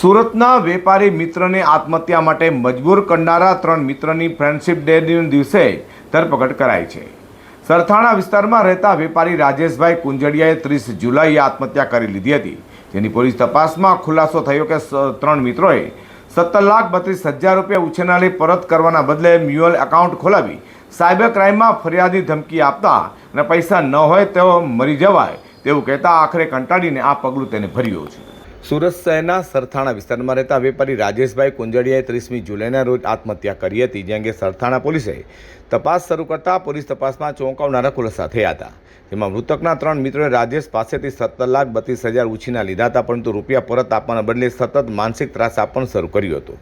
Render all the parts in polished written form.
સુરતના વેપારી મિત્રને આત્મહત્યા માટે મજબૂર કરનારા 3 મિત્રની ફ્રેન્ડશિપ ડેના દિવસે ધરપકડ કરાઈ છે। સરથાણા વિસ્તારમાં રહેતા વેપારી રાજેશભાઈ કુંજડિયાએ 30 જુલાઈએ આત્મહત્યા કરી લીધી હતી, જેની પોલીસ તપાસમાં ખુલાસો થયો કે 3 મિત્રોએ 17,32,000 રૂપિયા ઉછેરના લઈ પરત કરવાના બદલે મ્યુચ્યુઅલ એકાઉન્ટ ખોલાવી સાયબર ક્રાઇમમાં ફરિયાદી ધમકી આપતા અને પૈસા ન હોય તેઓ મરી જવાય તેવું કહેતા આખરે કંટાળીને આ પગલું તેને ભર્યું છે। સુરત શહેરના સરથાણા વિસ્તારમાં રહેતા વેપારી રાજેશભાઈ કુંજડિયાએ 30મી જુલાઈના રોજ આત્મહત્યા કરી હતી, જે અંગે સરથાણા પોલીસે તપાસ શરૂ કરતા પોલીસ તપાસમાં ચોંકાવનારા ખુલાસા થયા હતા। જેમાં મૃતકના 3 મિત્રોએ રાજેશ પાસેથી 17,32,000 ઉછીના લીધા હતા, પરંતુ રૂપિયા પરત આપવાના બદલે સતત માનસિક ત્રાસ આપવાનું શરૂ કર્યું હતું।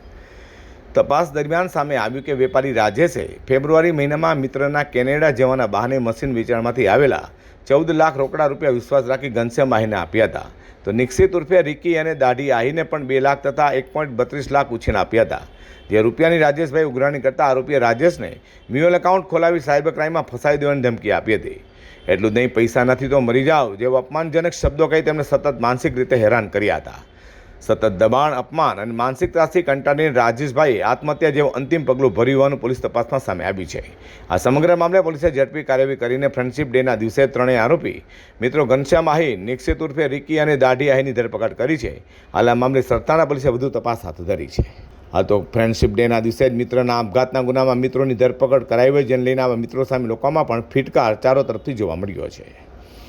તપાસ દરમિયાન સામે આવ્યું કે વેપારી રાજેશે ફેબ્રુઆરી મહિનામાં મિત્રના કેનેડા જવાના બહાને મશીન વેચાણમાંથી આવેલા 14 લાખ રોકડા રૂપિયા વિશ્વાસ રાખી ઘનશ્યામ આહીને આપ્યા હતા, તો નિક્ષિત ઉર્ફે રિકી અને દાઢી આહીને પણ 2 લાખ તથા 1.32 લાખ ઉછીના આપ્યા હતા। જે રૂપિયાની રાજેશભાઈ ઉઘરાણી કરતા આરોપીએ રાજેશને મ્યુચ્યુઅલ એકાઉન્ટ ખોલાવી સાયબર ક્રાઇમમાં ફસાઈ દેવાની ધમકી આપી હતી। એટલું જ નહીં, પૈસા નથી તો મરી જાઓ જેવા અપમાનજનક શબ્દો કહી તેમને સતત માનસિક રીતે હેરાન કર્યા હતા। સતત દબાણ, અપમાન અને માનસિક ત્રાસથી કંટાળીને રાજેશભાઈએ આત્મહત્યા જેવું અંતિમ પગલું ભર્યું હોવાનું પોલીસ તપાસમાં સામે આવ્યું છે। આ સમગ્ર મામલે પોલીસે ઝડપી કાર્યવાહી કરીને ફ્રેન્ડશિપ ડેના દિવસે 3 આરોપી મિત્રો ઘનશ્યામ આહી, નિક્ષિત ઉર્ફે રિકી અને દાઢી આહીની ધરપકડ કરી છે। હાલ આ મામલે સરથાણા પોલીસે વધુ તપાસ હાથ ધરી છે। આ તો ફ્રેન્ડશિપ ડેના દિવસે જ મિત્રના આપઘાતના ગુનામાં મિત્રોની ધરપકડ કરાઈ હોય, જેને લઈને આવા મિત્રો સામે લોકોમાં પણ ફિટકાર ચારો તરફથી જોવા મળ્યો છે।